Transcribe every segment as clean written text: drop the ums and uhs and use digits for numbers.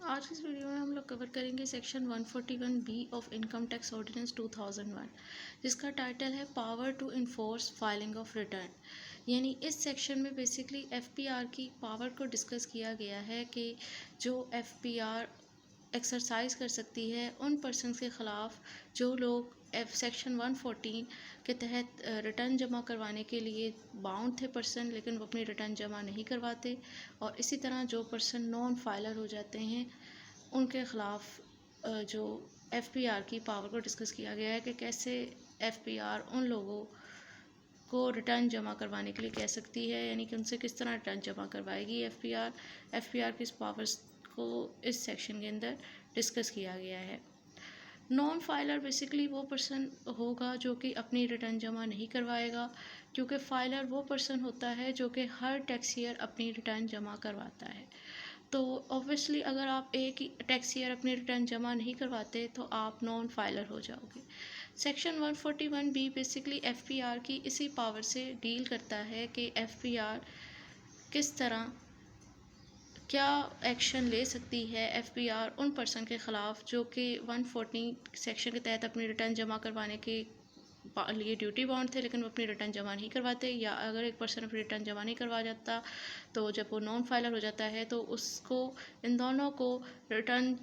आज की इस वीडियो में हम लोग कवर करेंगे section 141 B of income tax ordinance 2001, जिसका टाइटल है power to enforce filing of return. यानी इस सेक्शन में बेसिकली एफपीआर की पावर को डिस्कस किया गया है कि जो एफपीआर एक्सरसाइज कर सकती है उन पर्सनस के ख़िलाफ़ जो लोग सेक्शन 114 के तहत रिटर्न जमा करवाने के लिए बाउंड थे पर्सन, लेकिन वो अपनी रिटर्न जमा नहीं करवाते, और इसी तरह जो पर्सन नॉन फाइलर हो जाते हैं उनके ख़िलाफ़ जो एफपीआर की पावर को डिस्कस किया गया है कि कैसे एफपीआर उन लोगों को रिटर्न जमा करवाने के लिए कह सकती है, यानी कि उनसे किस तरह रिटर्न जमा करवाएगी एफपीआर की इस पावर्स को इस सेक्शन के अंदर डिस्कस किया गया है। नॉन फाइलर बेसिकली वो पर्सन होगा जो कि अपनी रिटर्न जमा नहीं करवाएगा, क्योंकि फाइलर वो पर्सन होता है जो कि हर टैक्स ईयर अपनी रिटर्न जमा करवाता है। तो ऑब्वियसली अगर आप एक ही टैक्स ईयर अपनी रिटर्न जमा नहीं करवाते तो आप नॉन फाइलर हो जाओगे। सेक्शन 141 बी बेसिकली एफपीआर की इसी पावर से डील करता है कि एफपीआर किस तरह क्या एक्शन ले सकती है एफपीआर उन पर्सन के ख़िलाफ़ जो कि 114 सेक्शन के तहत अपनी रिटर्न जमा करवाने के लिए ड्यूटी बाउंड थे, लेकिन वो अपनी रिटर्न जमा नहीं करवाते, या अगर एक पर्सन अपनी रिटर्न जमा नहीं करवा जाता तो जब वो नॉन फाइलर हो जाता है तो उसको इन दोनों को रिटर्न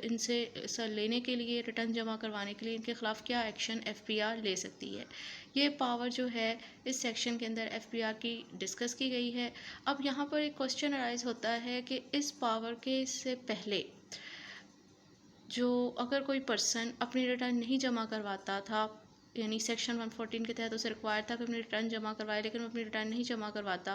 इनसे लेने के लिए, रिटर्न जमा करवाने के लिए इनके ख़िलाफ़ क्या एक्शन एफपीआर ले सकती है। ये पावर जो है इस सेक्शन के अंदर एफपीआर की डिस्कस की गई है। अब यहाँ पर एक क्वेश्चन अराइज होता है कि इस पावर के से पहले जो अगर कोई पर्सन अपनी रिटर्न नहीं जमा करवाता था, यानी सेक्शन 114 के तहत उसे रिक्वायर्ड था कि अपनी रिटर्न जमा करवाए, लेकिन वो अपनी रिटर्न नहीं जमा करवाता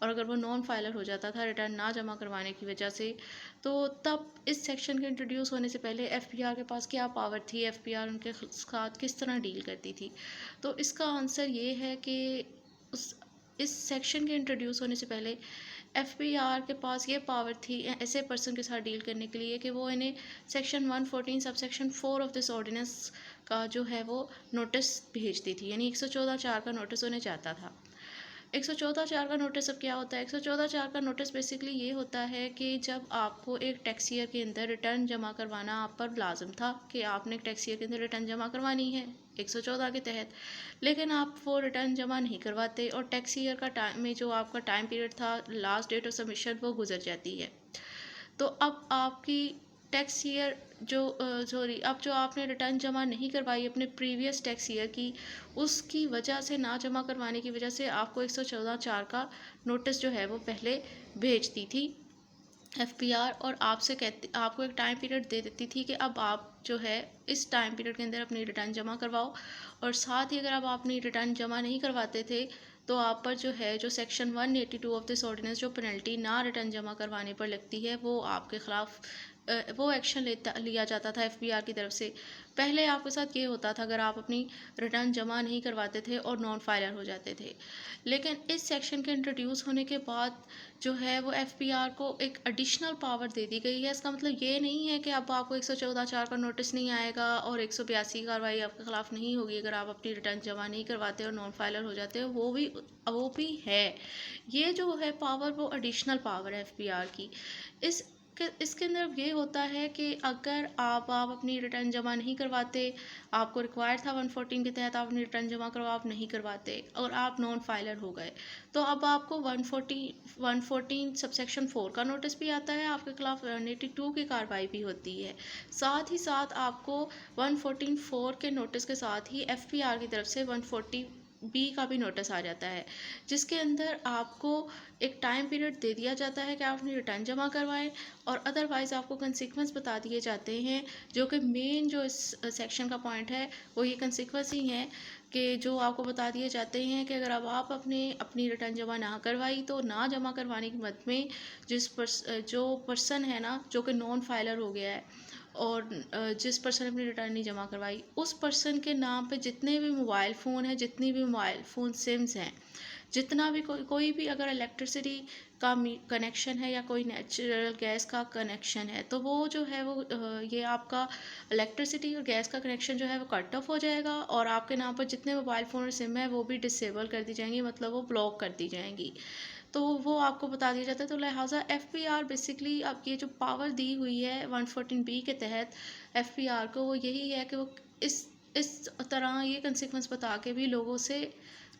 और अगर वो नॉन फाइलर हो जाता था रिटर्न ना जमा करवाने की वजह से, तो तब इस सेक्शन के इंट्रोड्यूस होने से पहले एफपीआर के पास क्या पावर थी, एफपीआर उनके साथ किस तरह डील करती थी। तो इसका आंसर ये है कि उस इस सेक्शन के इंट्रोड्यूस होने से पहले एफपीआर के पास ये पावर थी ऐसे पर्सन के साथ डील करने के लिए कि वो इन्हें सेक्शन 114 सब सेक्शन 4 ऑफ दिस ऑर्डिनेंस का जो है वो नोटिस भेजती थी, यानी 114(4) का नोटिस उन्हें जाता था। 114(4) का नोटिस अब क्या होता है? 114(4) का नोटिस बेसिकली ये होता है कि जब आपको एक टैक्स ईयर के अंदर रिटर्न जमा करवाना आप पर लाजम था कि आपने एक टैक्स ईयर के अंदर रिटर्न जमा करवानी है 114 के तहत, लेकिन आप वो रिटर्न जमा नहीं करवाते और टैक्स ईयर का टाइम में जो आपका टाइम पीरियड था, लास्ट डेट ऑफ सबमिशन, वो गुजर जाती है। तो अब आपकी टैक्स ईयर अब जो आपने रिटर्न जमा नहीं करवाई अपने प्रीवियस टैक्स ईयर की, उसकी वजह से ना जमा करवाने की वजह से आपको 114(4) का नोटिस जो है वो पहले भेजती थी एफपीआर, और आपको एक टाइम पीरियड दे देती थी कि अब आप जो है इस टाइम पीरियड के अंदर अपनी रिटर्न जमा करवाओ, और साथ ही अगर आप अपनी रिटर्न जमा नहीं करवाते थे तो आप पर जो है जो सेक्शन 182 ऑफ दिस ऑर्डिनेंस जो पेनल्टी ना रिटर्न जमा करवाने पर लगती है वो आपके ख़िलाफ़ वो एक्शन लिया जाता था एफपीआर की तरफ से। पहले आपके साथ ये होता था अगर आप अपनी रिटर्न जमा नहीं करवाते थे और नॉन फाइलर हो जाते थे, लेकिन इस सेक्शन के इंट्रोड्यूस होने के बाद जो है वो एफपीआर को एक एडिशनल पावर दे दी गई है। इसका मतलब ये नहीं है कि अब आपको 114(4) का नोटिस नहीं आएगा और 182 की कार्रवाई आपके खिलाफ नहीं होगी अगर आप अपनी रिटर्न जमा नहीं करवाते और नॉन फाइलर हो जाते हो, वो भी है। ये जो है पावर वो एडिशनल पावर है एफपीआर की। इसके अंदर ये होता है कि अगर आप अपनी रिटर्न जमा नहीं करवाते, आपको रिक्वायर्ड था 114 के तहत आप अपनी रिटर्न जमा करवा, आप नहीं करवाते और आप नॉन फाइलर हो गए, तो अब आपको 114 सबसेक्शन 4 का नोटिस भी आता है, आपके खिलाफ 182 की कार्रवाई भी होती है। साथ ही साथ आपको 114(4) के नोटिस के साथ ही एफपीआर की तरफ से 140 बी का भी नोटिस आ जाता है, जिसके अंदर आपको एक टाइम पीरियड दे दिया जाता है कि आप अपनी रिटर्न जमा करवाएं, और अदरवाइज़ आपको कंसिक्वेंस बता दिए जाते हैं, जो कि मेन जो इस सेक्शन का पॉइंट है वो ये कंसिक्वेंस ही है कि जो आपको बता दिए जाते हैं कि अगर अब आप अपनी रिटर्न जमा ना करवाई तो ना जमा करवाने की मद में जो पर्सन है ना जो कि नॉन फाइलर हो गया है और जिस पर्सन ने अपनी रिटर्न नहीं जमा करवाई, उस पर्सन के नाम पे जितने भी मोबाइल फ़ोन हैं, जितनी भी मोबाइल फ़ोन सिम्स हैं, जितना भी कोई भी अगर इलेक्ट्रिसिटी का कनेक्शन है या कोई नेचुरल गैस का कनेक्शन है, तो वो जो है वो ये आपका इलेक्ट्रिसिटी और गैस का कनेक्शन जो है वो कट ऑफ हो जाएगा और आपके नाम पर जितने मोबाइल फ़ोन और सिम है वो भी डिसेबल कर दी जाएंगी, मतलब वो ब्लॉक कर दी जाएंगी। तो वो आपको बता दिया जाता है। तो लिहाजा FPR बेसिकली अब ये जो पावर दी हुई है 114B के तहत FPR को, वो यही है कि वो इस तरह ये कंसिक्वेंस बता के भी लोगों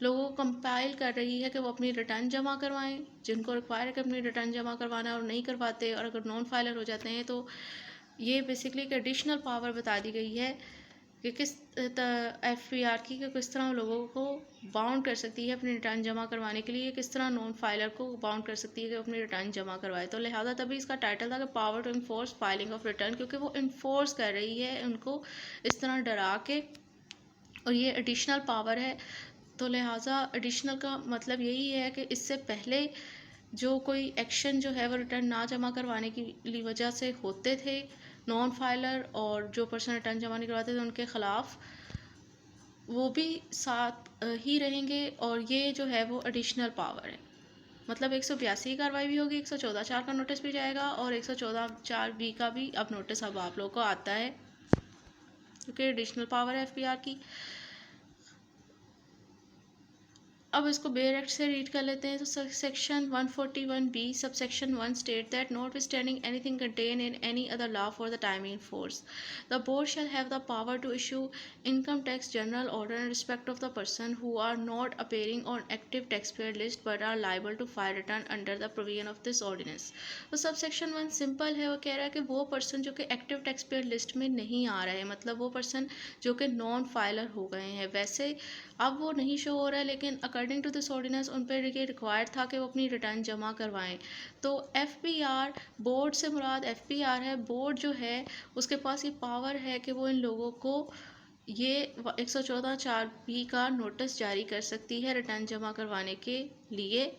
को कंपाइल कर रही है कि वो अपनी रिटर्न जमा करवाएं, जिनको रिक्वायर है कि अपनी रिटर्न जमा करवाना है और नहीं करवाते और अगर नॉन फाइलर हो जाते हैं, तो ये बेसिकली एक एडिशनल पावर बता दी गई है कि किस FPR की कि किस तरह लोगों को बाउंड कर सकती है अपनी रिटर्न जमा करवाने के लिए, किस तरह नॉन फाइलर को बाउंड कर सकती है कि अपनी रिटर्न जमा करवाए। तो लिहाजा तभी इसका टाइटल था कि power to enforce filing of return, क्योंकि वो इन्फोर्स कर रही है उनको इस तरह डरा के, और ये एडिशनल पावर है। तो लिहाजा एडिशनल का मतलब यही है कि इससे पहले जो कोई एक्शन जो है वो रिटर्न ना जमा करवाने की वजह से होते थे नॉन फाइलर, और जो पर्सन रिटर्न जमा नहीं करवाते थे उनके खिलाफ, वो भी साथ ही रहेंगे। और ये जो है वो एडिशनल पावर है, मतलब 182 की कार्रवाई भी होगी, 114(4) का नोटिस भी जाएगा और 114(4)B का भी अब नोटिस अब आप लोगों को आता है, क्योंकि एडिशनल पावर है FPR की। अब इसको बेयर एक्ट से रीड कर लेते हैं। तो section 141B subsection 1 state that notwithstanding anything contained in any other law for the time in force, the board shall have the power to issue income tax general order in respect of the person who are not appearing on active taxpayer list but are liable to file return under the provision of this ordinance। तो subsection 1 simple है, वो कह रहा है कि वो person जो कि एक्टिव टैक्सपेयर लिस्ट में नहीं आ रहा है, मतलब वो पर्सन जो कि नॉन फाइलर हो गए हैं, वैसे अब वो नहीं शो हो रहा है, लेकिन अकॉर्डिंग टू दिस ऑर्डिनेंस उन पर ये रिक्वायर्ड था कि वो अपनी रिटर्न जमा करवाएं। तो FPR, बोर्ड से मुराद FPR है, बोर्ड जो है उसके पास ये पावर है कि वो इन लोगों को ये 114(4)B का नोटिस जारी कर सकती है रिटर्न जमा करवाने के लिए।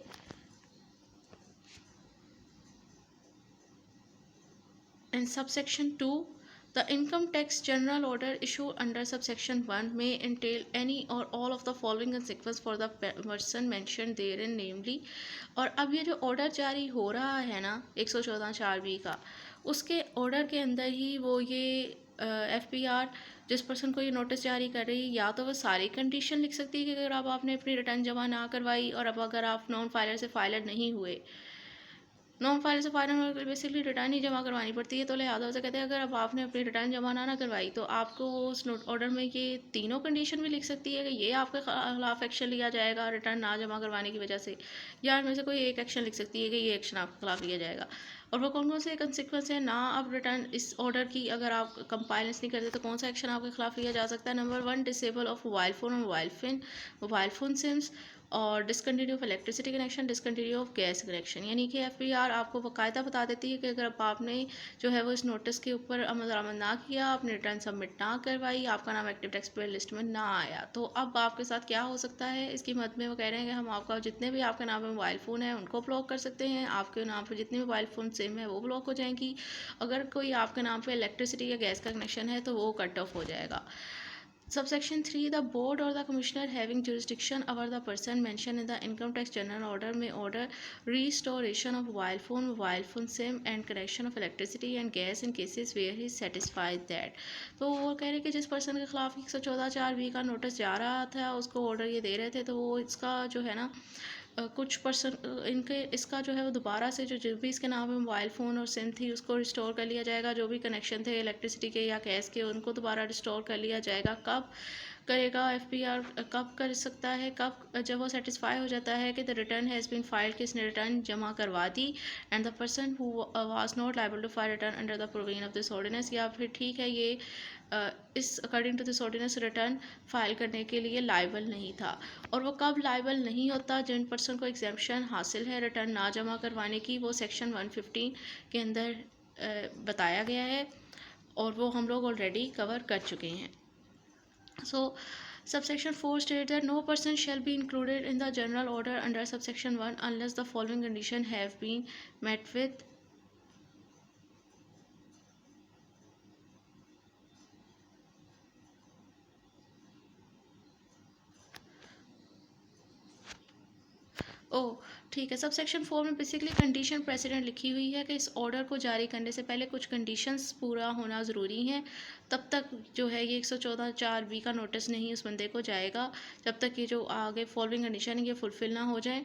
In subsection 2, the income tax general order issued under subsection 1 may entail any or all of the following consequences for the person mentioned therein, namely। और अब ये जो ऑर्डर जारी हो रहा है ना 114(4)B का, उसके ऑर्डर के अंदर ही वो ये FPR जिस पर्सन को ये नोटिस जारी कर रही है, या तो वो सारी कंडीशन लिख सकती है कि अगर अब आपने अपनी रिटर्न जमा ना करवाई और अब अगर आप नॉन फाइलर से फाइलर नहीं हुए, नॉन फाइलर से फाइलर बेसिकली रिटर्न ही जमा करवानी पड़ती है। तो लिहाजा से कहते हैं अगर अब आपने अपनी रिटर्न जमा ना करवाई तो आपको उस ऑर्डर में ये तीनों कंडीशन भी लिख सकती है कि ये आपके खिलाफ एक्शन लिया जाएगा रिटर्न ना जमा करवाने की वजह से, या इनमें से कोई एक एक्शन लिख सकती है कि ये एक्शन आपके खिलाफ लिया जाएगा। और वो कौन कौन से कंसिक्वेंस है ना, अब रिटर्न इस ऑर्डर की अगर आप कंपाइलेंस नहीं करते तो कौन सा एक्शन आपके खिलाफ लिया जा सकता है। Number 1, disable of mobile phone और मोबाइल फ़ोन सिम्स, और discontinue of electricity connection, discontinue of gas connection. यानी कि FPR आपको बाकायदा बता देती है कि अगर आपने जो है वो इस नोटिस के ऊपर अमल दरामद ना किया, आपने रिटर्न सबमिट ना करवाई, आपका नाम एक्टिव टैक्सपेयर लिस्ट में ना आया, तो अब आपके साथ क्या हो सकता है। इसकी मद में वो कह रहे हैं कि हम आपका जितने भी आपके नाम पे मोबाइल फ़ोन है उनको ब्लॉक कर सकते हैं, आपके नाम पर जितनी मोबाइल फ़ोन सिम है वो ब्लॉक हो जाएंगी, अगर कोई आपके नाम पर इलेक्ट्रिसिटी या गैस का कनेक्शन है तो वो कट ऑफ हो जाएगा। Subsection 3, the board or the commissioner having jurisdiction over the person mentioned in the income tax general order may order restoration of mobile phone SIM and connection of electricity and gas in cases where he satisfies that। तो वो कह रहे कि जिस person के खिलाफ 114(4)B का notice जा रहा था उसको ऑर्डर ये दे रहे थे, तो वो इसका जो है ना कुछ पर्सन इनके इसका जो है वो दोबारा से जो भी इसके नाम पे मोबाइल फ़ोन और सिम थी उसको रिस्टोर कर लिया जाएगा, जो भी कनेक्शन थे इलेक्ट्रिसिटी के या गैस के उनको दोबारा रिस्टोर कर लिया जाएगा। कब करेगा FPR, कब कर सकता है, कब जब वो सेटिस्फाई हो जाता है कि the return has been filed, कि इसने रिटर्न जमा करवा दी, and the person who was not liable to file return under the provision of this ordinance, या फिर ठीक है ये इस according to this ordinance return file करने के लिए लायबल नहीं था। और वो कब लायबल नहीं होता, जिन पर्सन को एग्जेम्पशन हासिल है रिटर्न ना जमा करवाने की, वो सेक्शन 115 के अंदर बताया गया है और वो हम लोग ऑलरेडी कवर कर चुके हैं। So, subsection 4 states that no person shall be included in the general order under subsection 1 unless the following condition have been met with। ओह ठीक है, सब सेक्शन 4 में बेसिकली कंडीशन प्रेसिडेंट लिखी हुई है कि इस ऑर्डर को जारी करने से पहले कुछ कंडीशंस पूरा होना ज़रूरी हैं, तब तक जो है ये 114(4)B का नोटिस नहीं उस बंदे को जाएगा, जब तक ये जो आगे फॉलोइंग कंडीशन है ये फुलफ़िल ना हो जाए।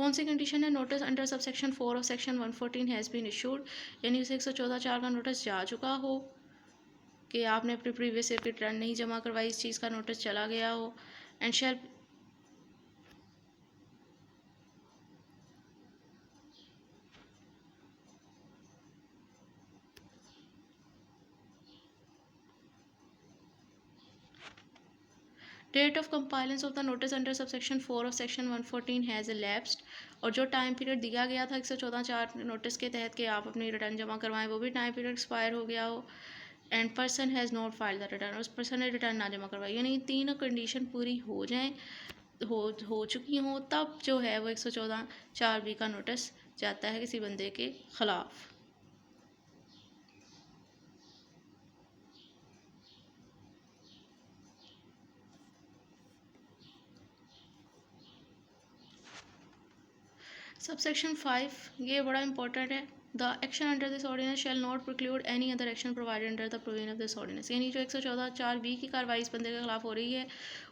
कौन सी कंडीशन है? Notice under sub section 4 of section 114 has been issued, यानी उसे 114(4) का नोटिस जा चुका हो कि आपने अपनी प्रीवियस ईयर की रिटर्न नहीं जमा करवाई, इस चीज़ का नोटिस चला गया हो। And shall date of compliance of the notice under sub section 4 of section 114 has elapsed, और जो टाइम पीरियड दिया गया था 114(4) नोटिस के तहत कि आप अपनी रिटर्न जमा करवाएं, वो भी टाइम पीरियड एक्सपायर हो गया हो। And person has not filed the return, उस पर्सन ने रिटर्न ना जमा करवाई, यानी तीनों कंडीशन पूरी हो जाएं, हो चुकी हों, तब जो है वो 114(4) का नोटिस जाता है किसी बंदे के ख़िलाफ़। सबसेक्शन 5 ये बड़ा इंपॉर्टेंट है। The action under this ordinance shall not preclude any other action provided under the provision of this ordinance, यानी जो 114(4) की कार्रवाई इस बंदे के खिलाफ हो रही है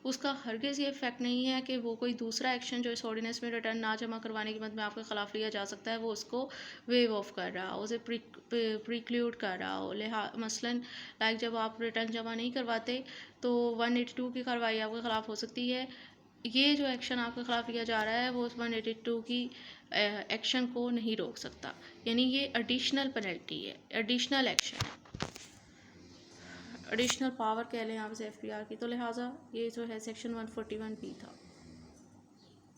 उसका हरगिज़ ये इफेक्ट नहीं है कि वो कोई दूसरा एक्शन जो इस ऑर्डिनेंस में रिटर्न ना जमा करवाने की मद में आपके खिलाफ लिया जा सकता है वो उसको वेव ऑफ कर रहा हो, उसे प्रिक्लूड कर रहा हो। मसलन लाइक जब आप रिटर्न जमा नहीं करवाते तो 182 की कार्रवाई आपके खिलाफ हो सकती है। ये जो एक्शन आपके खिलाफ लिया जा रहा है वो उस 182 की एक्शन को नहीं रोक सकता, यानी ये एडिशनल पेनल्टी है, एडिशनल एक्शन है, एडिशनल पावर कह लें आप एफपीआर की। तो लिहाजा ये जो है सेक्शन 141 बी था।